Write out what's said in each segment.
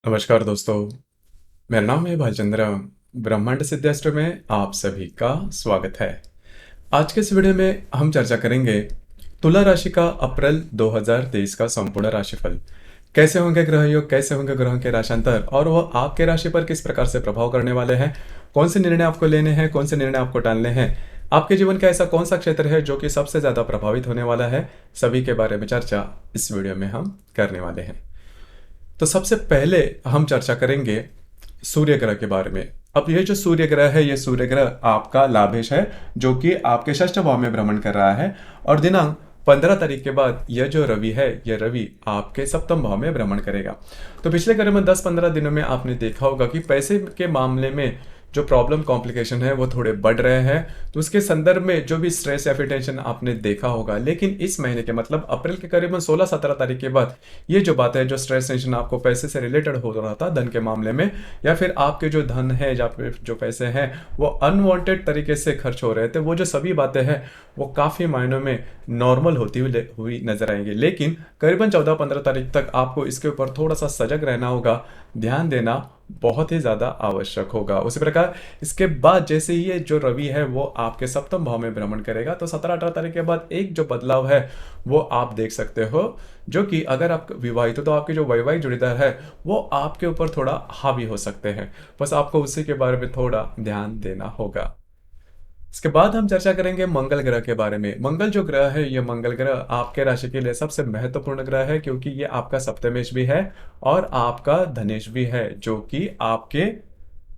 नमस्कार दोस्तों, मेरा नाम है भालचंद्र। ब्रह्मांड सिद्धास्त्र में आप सभी का स्वागत है। आज के इस वीडियो में हम चर्चा करेंगे तुला राशि का अप्रैल 2023 का संपूर्ण राशिफल। कैसे होंगे ग्रह योग, कैसे होंगे ग्रहों के राशांतर और वह आपके राशि पर किस प्रकार से प्रभाव करने वाले हैं, कौन से निर्णय आपको लेने हैं, कौन से निर्णय आपको टालने हैं, आपके जीवन का ऐसा कौन सा क्षेत्र है जो कि सबसे ज़्यादा प्रभावित होने वाला है, सभी के बारे में चर्चा इस वीडियो में हम करने वाले हैं। तो सबसे पहले हम चर्चा करेंगे सूर्य ग्रह के बारे में। अब ये जो सूर्य ग्रह है, ये सूर्य ग्रह आपका लाभेश है, जो कि आपके षष्ठ भाव में भ्रमण कर रहा है। और दिनांक 15 तारीख के बाद यह जो रवि है, यह रवि आपके सप्तम भाव में भ्रमण करेगा। तो पिछले करीबन 10-15 दिनों में आपने देखा होगा कि पैसे के मामले में जो प्रॉब्लम कॉम्प्लिकेशन है वो थोड़े बढ़ रहे हैं। तो उसके संदर्भ में जो भी स्ट्रेस या फिर टेंशन आपने देखा होगा, लेकिन इस महीने के मतलब अप्रैल के करीबन 16-17 तारीख के बाद ये जो बात है, जो स्ट्रेस टेंशन आपको पैसे से रिलेटेड हो रहा था, धन के मामले में, या फिर आपके जो धन है या फिर जो पैसे हैं वो अनवांटेड तरीके से खर्च हो रहे थे, वो जो सभी बातें हैं वो काफ़ी मायनों में नॉर्मल होती हुई नजर आएंगी। लेकिन करीबन 14-15 तारीख तक आपको इसके ऊपर थोड़ा सा सजग रहना होगा, ध्यान देना बहुत ही ज़्यादा आवश्यक होगा। उसी प्रकार इसके बाद जैसे ही ये जो रवि है वो आपके सप्तम भाव में भ्रमण करेगा, तो 17-18 तारीख के बाद एक जो बदलाव है वो आप देख सकते हो, जो कि अगर आप विवाहित हो तो आपके जो वैवाहिक जोड़ीदार है वो आपके ऊपर थोड़ा हावी हो सकते हैं। बस आपको उसी के बारे में थोड़ा ध्यान देना होगा। इसके बाद हम चर्चा करेंगे मंगल ग्रह के बारे में। मंगल जो ग्रह है, ये मंगल ग्रह आपके राशि के लिए सबसे महत्वपूर्ण ग्रह है, क्योंकि ये आपका सप्तमेश भी है और आपका धनेश भी है, जो कि आपके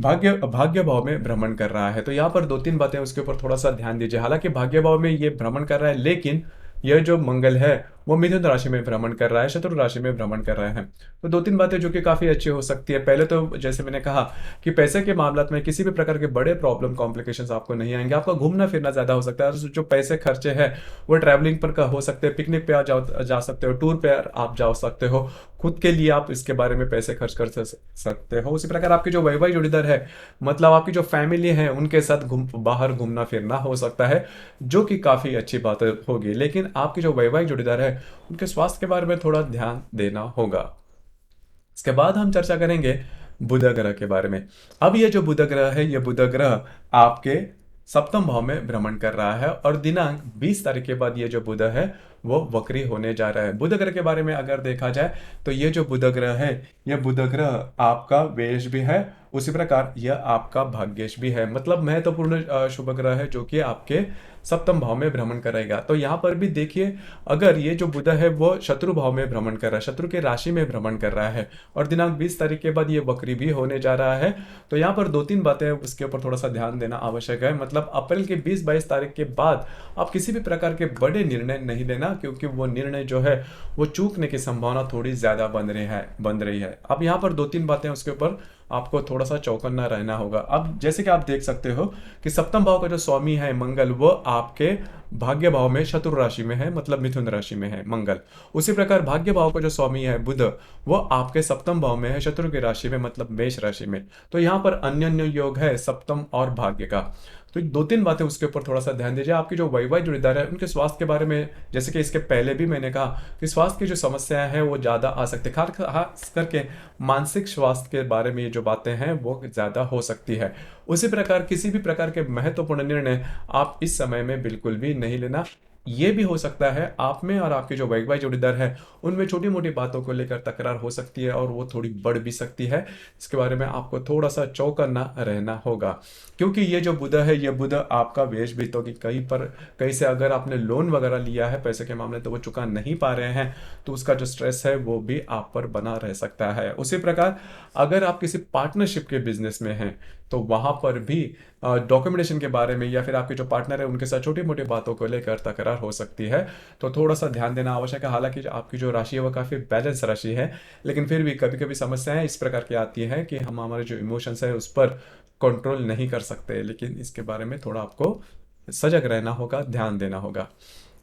भाग्य भाग्य भाव में भ्रमण कर रहा है। तो यहाँ पर 2-3 बातें उसके ऊपर थोड़ा सा ध्यान दीजिए। हालांकि भाग्य भाव में ये भ्रमण कर रहा है, लेकिन यह जो मंगल है वो मिथुन राशि में भ्रमण कर रहा है, शत्रु राशि में भ्रमण कर रहा है। तो 2-3 बातें जो कि काफी अच्छी हो सकती है। पहले तो जैसे मैंने कहा कि पैसे के मामला में किसी भी प्रकार के बड़े प्रॉब्लम कॉम्प्लिकेशंस आपको नहीं आएंगे। आपका घूमना फिरना ज्यादा हो सकता है, और जो पैसे खर्चे हैं वो ट्रैवलिंग पर का हो सकते हैं, पिकनिक पे जा सकते हो, टूर पे आप जा सकते हो, खुद के लिए आप इसके बारे में पैसे खर्च कर सकते हो। उसी प्रकार आपके जो वैवाहिक जोड़ीदार है, मतलब आपकी जो फैमिली है, उनके साथ बाहर घूमना फिरना हो सकता है, जो कि काफ़ी अच्छी बात होगी। लेकिन आपके जो वैवाहिक जोड़ीदार है उनके स्वास्थ्य के बारे में थोड़ा ध्यान देना होगा। इसके बाद हम चर्चा करेंगे बुध ग्रह के बारे में। अब ये जो बुध ग्रह है, ये बुध ग्रह आपके सप्तम भाव में भ्रमण कर रहा है, और दिनांक 20 तारीख के बाद ये जो बुध है वो वक्री होने जा रहा है। बुध ग्रह के बारे में अगर देखा जाए तो ये जो बुध ग्रह है, ये बुध ग्रह आपका व्ययश भी है, उसी प्रकार यह आपका भाग्येश भी है। मतलब महत्वपूर्ण शुभ ग्रह है, जो कि आपके सप्तम भाव में भ्रमण करेगा। तो यहाँ पर भी देखिए, अगर ये जो बुध है वो शत्रु भाव में भ्रमण कर रहा है, शत्रु के राशि में भ्रमण कर रहा है, और दिनांक 20 तारीख के बाद ये वक्री भी होने जा रहा है। तो यहाँ पर 2-3 बातें उसके ऊपर थोड़ा सा ध्यान देना आवश्यक है। मतलब अप्रैल के 20-22 तारीख के बाद आप किसी भी प्रकार के बड़े निर्णय नहीं लेना, क्योंकि वो निर्णय जो है वो चूकने की संभावना थोड़ी ज्यादा बन रही है। अब यहाँ पर 2-3 बातें उसके ऊपर आपको थोड़ा सा चौकन्ना रहना होगा। अब जैसे कि आप देख सकते हो कि सप्तम भाव का जो स्वामी है मंगल, वो आपके भाग्य भाव में शत्रु राशि में है, मतलब मिथुन राशि में है मंगल। उसी प्रकार भाग्य भाव का जो स्वामी है बुध, वो आपके सप्तम भाव में है, शत्रु की राशि में, मतलब मेष राशि में। तो यहाँ पर अन्य योग है सप्तम और भाग्य का। तो 2-3 बातें उसके ऊपर थोड़ा सा ध्यान दीजिए। आपकी जो वैवाहिक जोड़ीदार है उनके स्वास्थ्य के बारे में, जैसे कि इसके पहले भी मैंने कहा कि स्वास्थ्य की जो समस्याएं हैं वो ज़्यादा आ सकती है, खास करके मानसिक स्वास्थ्य के बारे में ये जो बातें हैं वो ज़्यादा हो सकती है। उसी प्रकार किसी भी प्रकार के महत्वपूर्ण निर्णय आप इस समय में बिल्कुल भी नहीं लेना। ये भी हो सकता है आप में और आपके जो वैवाहिक जोड़ीदार है उनमें छोटी मोटी बातों को लेकर तकरार हो सकती है, और वो थोड़ी बढ़ भी सकती है। इसके बारे में आपको थोड़ा सा चौकन्ना रहना होगा, क्योंकि ये जो बुध है, ये बुध आपका वेश भी, तो कि कहीं से अगर आपने लोन वगैरह लिया है पैसे के मामले, तो वो चुका नहीं पा रहे हैं, तो उसका जो स्ट्रेस है वो भी आप पर बना रह सकता है। उसी प्रकार अगर आप किसी पार्टनरशिप के बिजनेस में हैं, तो वहां पर भी डॉक्यूमेंटेशन के बारे में, या फिर आपके जो पार्टनर है उनके साथ छोटी मोटी बातों को लेकर तकरार हो सकती है। तो थोड़ा सा ध्यान देना आवश्यक है। हालांकि जो आपकी जो राशि है वो काफ़ी बैलेंस राशि है, लेकिन फिर भी कभी कभी समस्याएं इस प्रकार की आती है कि हम हमारे जो इमोशंस है उस पर कंट्रोल नहीं कर सकते। लेकिन इसके बारे में थोड़ा आपको सजग रहना होगा, ध्यान देना होगा।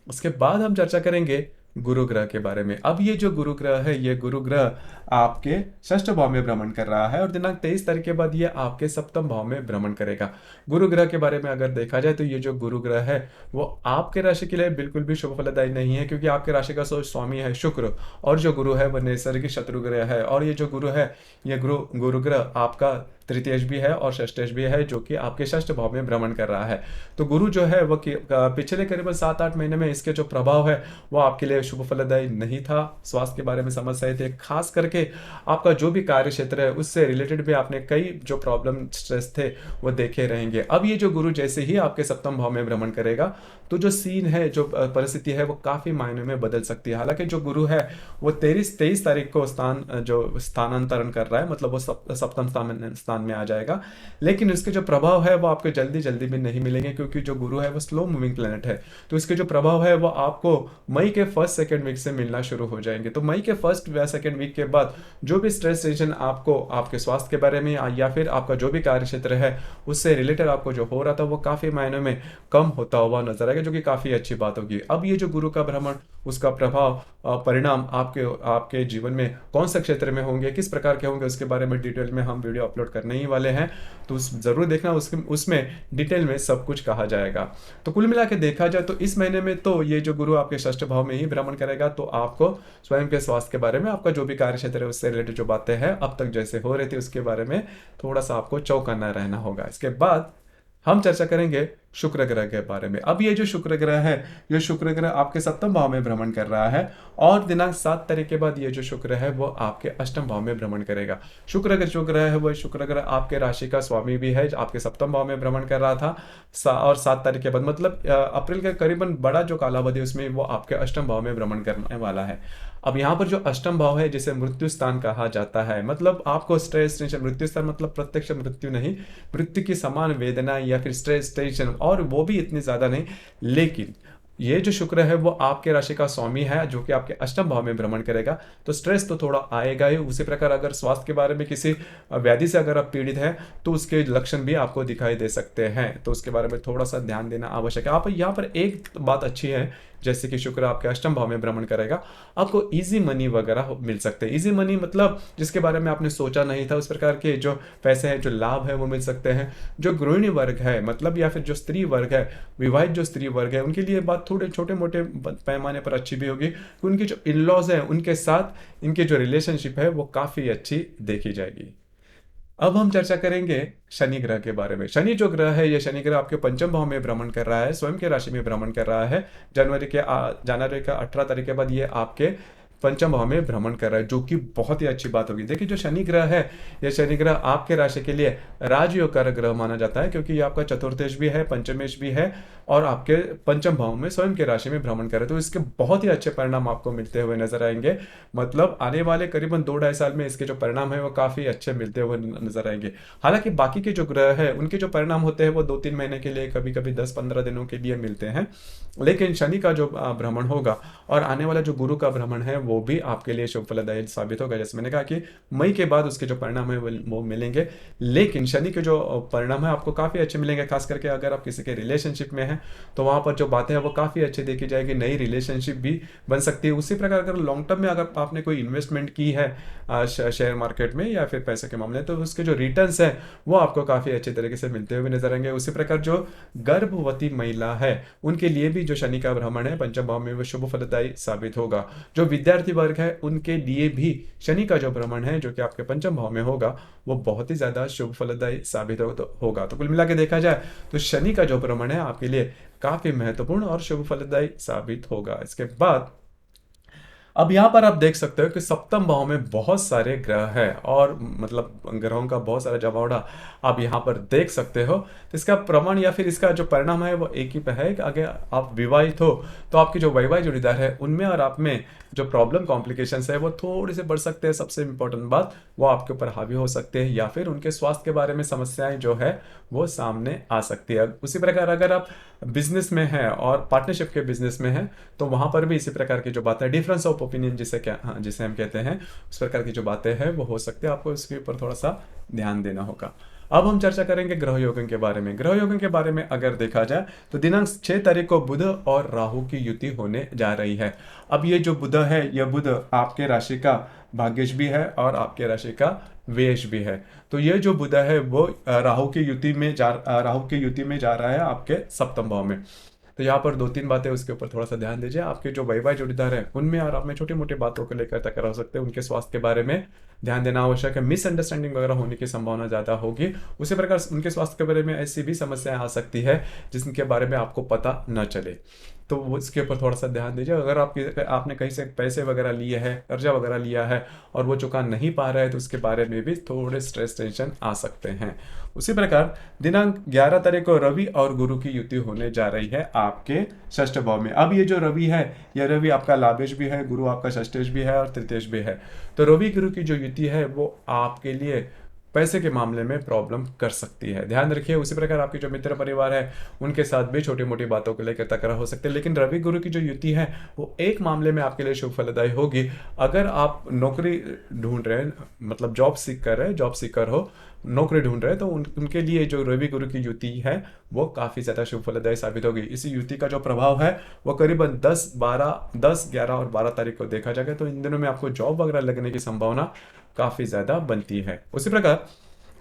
उसके बाद हम चर्चा करेंगे गुरु ग्रह के बारे में। अब ये जो गुरु ग्रह है, ये गुरु ग्रह आपके षष्ठ भाव में भ्रमण कर रहा है और दिनांक 23 तारीख के बाद ये आपके सप्तम भाव में भ्रमण करेगा। गुरु ग्रह के बारे में अगर देखा जाए तो ये जो गुरु ग्रह है वो आपके राशि के लिए बिल्कुल भी शुभ फलदायी नहीं है, क्योंकि आपके राशि का स्वामी है शुक्र, और जो गुरु है वह नैसर्गिक शत्रु ग्रह है। और ये जो गुरु है, ये गुरु ग्रह आपका तृतीयेश भी है और षष्ठेश भी है, जो कि आपके षष्ठ भाव में भ्रमण कर रहा है। तो गुरु जो है वो पिछले करीबन 7-8 महीने में इसके जो प्रभाव है वो आपके लिए शुभ फलदायी नहीं था। स्वास्थ्य के बारे में समस्याएं थे, खास करके आपका जो भी कार्य क्षेत्र है उससे रिलेटेड भी आपने कई जो प्रॉब्लम स्ट्रेस थे वो देखे रहेंगे। अब ये जो गुरु जैसे ही आपके सप्तम भाव में भ्रमण करेगा तो जो सीन है, जो परिस्थिति है वो काफी मायनों में बदल सकती है। हालांकि जो गुरु है वो 23 तारीख को स्थानांतरण कर रहा है, मतलब वो सप्तम स्थान में आ जाएगा, लेकिन उसके जो प्रभाव है वो आपको जल्दी जल्दी भी नहीं मिलेंगे, क्योंकि जो गुरु है वो स्लो मूविंग प्लेनेट है। तो इसके जो प्रभाव है वो आपको मई के फर्स्ट सेकेंड वीक से मिलना शुरू हो जाएंगे। तो मई के फर्स्ट या सेकेंड वीक के बाद जो भी स्ट्रेस टेंशन आपको आपके स्वास्थ्य के बारे में या फिर आपका जो भी कार्य क्षेत्र है उससे रिलेटेड आपको जो हो रहा था वो काफी मायनों में कम होता हुआ नजर आएगा, जो कि काफी अच्छी बात होगी। अब ये जो गुरु का भ्रमण, उसका प्रभाव परिणाम आपके जीवन में कौन सा क्षेत्र में होंगे, किस प्रकार के होंगे, उसके बारे में डिटेल में हम वीडियो अपलोड करने ही वाले हैं, तो जरूर देखना। उसमें डिटेल में सब कुछ कहा जाएगा। तो कुल मिला के देखा जाए तो इस महीने में तो ये जो गुरु आपके षष्ठ भाव में ही भ्रमण करेगा, तो आपको स्वयं के स्वास्थ्य के बारे में, आपका जो भी कार्य क्षेत्र है उससे रिलेटेड जो बातें हैं अब तक जैसे हो रही थी उसके बारे में थोड़ा सा आपको चौकन्ना रहना होगा। इसके बाद हम चर्चा करेंगे शुक्र ग्रह के बारे में। अब ये जो शुक्र ग्रह है, ये शुक्र ग्रह आपके सप्तम भाव में भ्रमण कर रहा है और दिनांक 7 तारीख के बाद ये जो शुक्र है वो आपके अष्टम भाव में भ्रमण करेगा। शुक्र ग्रह जो ग्रह है वो शुक्र ग्रह आपके राशि का स्वामी भी है, आपके सप्तम भाव में भ्रमण कर रहा था और 7 तारीख के बाद मतलब अप्रैल का करीबन बड़ा जो कालावधि उसमें वो आपके अष्टम भाव में भ्रमण करने वाला है। अब यहाँ पर जो अष्टम भाव है जिसे मृत्यु स्थान कहा जाता है, मतलब आपको स्ट्रेस टेंशन, मृत्यु स्थान मतलब प्रत्यक्ष मृत्यु नहीं, मृत्यु की समान वेदना या फिर स्ट्रेस टेंशन, और वो भी इतनी ज्यादा नहीं, लेकिन ये जो शुक्र है वो आपके राशि का स्वामी है जो कि आपके अष्टम भाव में भ्रमण करेगा, तो स्ट्रेस तो थोड़ा आएगा ही। उसी प्रकार अगर स्वास्थ्य के बारे में किसी व्याधि से अगर आप पीड़ित हैं तो उसके लक्षण भी आपको दिखाई दे सकते हैं, तो उसके बारे में थोड़ा सा ध्यान देना आवश्यक है। आप यहाँ पर एक बात अच्छी है, जैसे कि शुक्र आपके अष्टम भाव में भ्रमण करेगा, आपको इजी मनी वगैरह मिल सकते हैं। इजी मनी मतलब जिसके बारे में आपने सोचा नहीं था, उस प्रकार के जो पैसे हैं, जो लाभ है वो मिल सकते हैं। जो गृहिणी वर्ग है मतलब या फिर जो स्त्री वर्ग है, विवाहित जो स्त्री वर्ग है, उनके लिए बात थोड़े छोटे मोटे पैमाने पर अच्छी भी होगी कि उनके जो इन लॉज हैं उनके साथ इनके जो रिलेशनशिप है वो काफी अच्छी देखी जाएगी। अब हम चर्चा करेंगे शनि ग्रह के बारे में। शनि जो ग्रह है, ये शनि ग्रह आपके पंचम भाव में भ्रमण कर रहा है, स्वयं के राशि में भ्रमण कर रहा है। जनवरी का 18 तारीख के बाद ये आपके पंचम भाव में भ्रमण कर रहा है, जो कि बहुत ही अच्छी बात होगी। देखिए जो शनि ग्रह है, ये शनि ग्रह आपके राशि के लिए राजयोग कारक ग्रह माना जाता है, क्योंकि ये आपका चतुर्थेश भी है, पंचमेश भी है और आपके पंचम भाव में स्वयं के राशि में भ्रमण कर रहे हैं, तो इसके बहुत ही अच्छे परिणाम आपको मिलते हुए नजर आएंगे। मतलब आने वाले करीबन 2-2.5 साल में इसके जो परिणाम है वो काफी अच्छे मिलते हुए नजर आएंगे। हालांकि बाकी के जो ग्रह है उनके जो परिणाम होते हैं वो 2-3 महीने के लिए, कभी कभी 10-15 दिनों के लिए मिलते हैं, लेकिन शनि का जो भ्रमण होगा और आने वाला जो गुरु का भ्रमण है वो भी आपके लिए शुभ फलदायी साबित होगा। जैसे मैंने कहा कि मई के बाद उसके जो परिणाम है वो मिलेंगे, लेकिन शनि के जो परिणाम है आपको काफी अच्छे मिलेंगे। खास करके अगर आप किसी के रिलेशनशिप में हैं तो वहां पर जो बातें हैं वो काफी अच्छी देखी जाएगी, नई रिलेशनशिप भी बन सकती है। उसी प्रकार अगर लॉन्ग टर्म में अगर आपने कोई इन्वेस्टमेंट की है शेयर मार्केट में या फिर पैसे के मामले, तो उसके जो रिटर्न्स है वो आपको काफी अच्छे तरीके से मिलते हुए नजर आएंगे। उसी प्रकार जो गर्भवती महिला है उनके लिए भी जो शनि का भ्रमण है पंचम भाव में वो शुभ फलदायी साबित होगा। जो विद्यार्थी वर्ग है उनके लिए भी शनि का जो भ्रमण है जो कि आपके पंचम भाव में होगा वो बहुत ही ज्यादा शुभ फलदायी साबित होगा। तो कुल मिला के देखा जाए तो शनि का जो भ्रमण है आपके लिए काफी महत्वपूर्ण और शुभ फलदायी साबित होगा। इसके बाद अब यहाँ पर आप देख सकते हो कि सप्तम भाव में बहुत सारे ग्रह हैं और मतलब ग्रहों का बहुत सारा जमावड़ा आप यहाँ पर देख सकते हो। तो इसका प्रमाण या फिर इसका जो परिणाम है वो एक ही पे है कि अगर आप विवाहित हो तो आपके जो वैवाहिक जोड़ीदार है उनमें और आप में जो प्रॉब्लम कॉम्प्लिकेशंस है वो थोड़े से बढ़ सकते हैं। सबसे इंपॉर्टेंट बात वो आपके ऊपर हावी हो सकते हैं या फिर उनके स्वास्थ्य के बारे में समस्याएं जो है वो सामने आ सकती है। उसी प्रकार अगर आप बिजनेस में हैं और पार्टनरशिप के बिजनेस में हैं तो वहां पर भी इसी प्रकार की जो बातें, डिफरेंस ऑफ ओपिनियन जिसे हम कहते हैं, उस प्रकार की जो बातें हैं वो हो सकती है। आपको इसके ऊपर थोड़ा सा ध्यान देना होगा। अब हम चर्चा करेंगे ग्रह योगन के बारे में। ग्रह योगन के बारे में अगर देखा जाए तो दिनांक 6 तारीख को बुध और राहु की युति होने जा रही है। अब ये जो बुध है, यह बुध आपके राशि का भाग्येश भी है और आपके राशि का व्ययश भी है। तो ये जो बुध है वो राहु की युति में जा रहा है आपके सप्तम भाव में। तो यहाँ पर 2-3 बातें उसके ऊपर थोड़ा सा ध्यान दीजिए। आपके जो वैवाहिक जोड़ीदार है उनमें और आप में छोटी मोटी बातों को लेकर तकरार हो सकते हैं, उनके स्वास्थ्य के बारे में ध्यान देना आवश्यक है। मिसअंडरस्टैंडिंग वगैरह होने की संभावना ज़्यादा होगी। उसी प्रकार उनके स्वास्थ्य के बारे में ऐसी भी समस्याएं आ सकती है जिनके बारे में आपको पता न चले, तो वो इसके ऊपर थोड़ा सा ध्यान दीजिए। अगर आपने कहीं से पैसे वगैरह लिए हैं, कर्जा वगैरह लिया है और वो चुका नहीं पा रहा है तो उसके बारे में भी थोड़े स्ट्रेस टेंशन आ सकते हैं। उसी प्रकार दिनांक 11 तारीख को रवि और गुरु की युति होने जा रही है आपके षष्ठ भाव में। अब ये जो रवि है, यह रवि आपका लाभेश भी है, गुरु आपका षष्ठेश भी है और तृतीयेश भी है। तो रवि गुरु की जो युति है वो आपके लिए पैसे के मामले में प्रॉब्लम कर सकती है, ध्यान रखिए। उसी प्रकार आपके जो मित्र परिवार है उनके साथ भी छोटी मोटी बातों को लेकर तकरार हो सकते हैं। लेकिन रवि गुरु की जो युति है वो एक मामले में आपके लिए शुभ फलदायी होगी। अगर आप नौकरी ढूंढ रहे हैं, मतलब जॉब सीकर हो, नौकरी ढूंढ रहे हैं, तो उनके लिए जो रवि गुरु की युति है वो काफ़ी ज़्यादा शुभ फलदायी साबित होगी। इसी युति का जो प्रभाव है वो करीबन 10, 11 और 12 तारीख को देखा जाएगा। तो इन दिनों में आपको जॉब वगैरह लगने की संभावना काफ़ी ज़्यादा बनती है। उसी प्रकार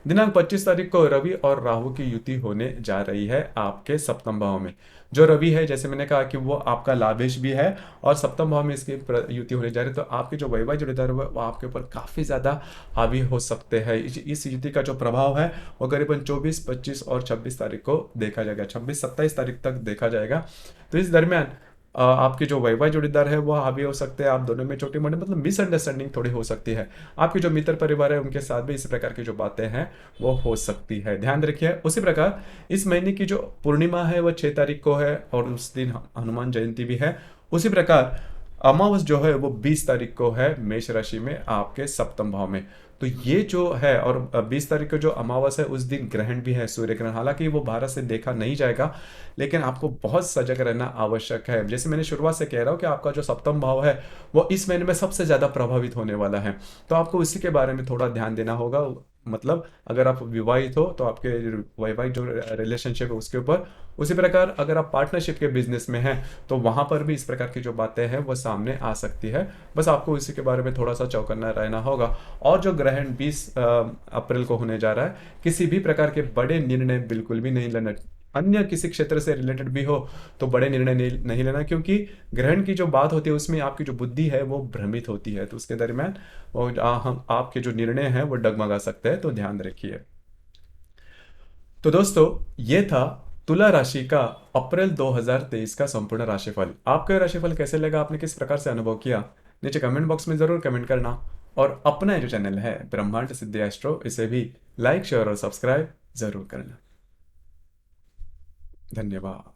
दिनांक 25 तारीख को रवि और राहु की युति होने जा रही है आपके सप्तम भाव में। जो रवि है, जैसे मैंने कहा कि वो आपका लाभेश भी है और सप्तम भाव में इसकी युति होने जा रही है। तो आपके जो वैवाहिक जोड़ीदार है वो आपके ऊपर काफ़ी ज़्यादा हावी हो सकते हैं। इस युति का जो प्रभाव है वो करीबन 24, 25 और 26 तारीख को देखा जाएगा, 26, 27 तारीख तक देखा जाएगा। तो इस दरमियान आपके जो वैवाहिक जोड़ीदार है वो हावी हो सकते हैं। आप दोनों में छोटी मोटी मतलब मिसअंडरस्टैंडिंग थोड़ी हो सकती है। आपके जो मित्र परिवार है उनके साथ भी इस प्रकार की जो बातें हैं वो हो सकती है, ध्यान रखिए। उसी प्रकार इस महीने की जो पूर्णिमा है वो 6 तारीख को है और उस दिन हनुमान जयंती भी है। उसी प्रकार अमावस जो है वो 20 तारीख को है मेष राशि में आपके सप्तम भाव में। तो ये जो है, और 20 तारीख को जो अमावस है उस दिन ग्रहण भी है, सूर्य ग्रहण। हालांकि वो भारत से देखा नहीं जाएगा, लेकिन आपको बहुत सजग रहना आवश्यक है। जैसे मैंने शुरुआत से कह रहा हूँ कि आपका जो सप्तम भाव है वो इस महीने में सबसे ज़्यादा प्रभावित होने वाला है। तो आपको उसी के बारे में थोड़ा ध्यान देना होगा। मतलब अगर आप विवाहित हो तो आपके वैवाहिक जो रिलेशनशिप है उसके ऊपर। उसी प्रकार अगर आप पार्टनरशिप के बिजनेस में हैं तो वहाँ पर भी इस प्रकार की जो बातें हैं वो सामने आ सकती है। बस आपको इसी के बारे में थोड़ा सा चौकन्ना रहना होगा। और जो ग्रहण 20 अप्रैल को होने जा रहा है, किसी भी प्रकार के बड़े निर्णय बिल्कुल भी नहीं लेना। अन्य किसी क्षेत्र से रिलेटेड भी हो तो बड़े निर्णय नहीं लेना, क्योंकि ग्रहण की जो बात होती है उसमें आपकी जो बुद्धि है वो भ्रमित होती है। तो उसके दरमियान हम आपके जो निर्णय हैं वो डगमगा सकते हैं, तो ध्यान रखिए। तो दोस्तों, ये था तुला राशि का अप्रैल 2023 का संपूर्ण राशिफल। आपका राशिफल कैसे लगा, आपने किस प्रकार से अनुभव किया, नीचे कमेंट बॉक्स में जरूर कमेंट करना। और अपना जो चैनल है ब्रह्मांड सिद्धि एस्ट्रो, इसे भी लाइक, शेयर और सब्सक्राइब जरूर करना। धन्यवाद।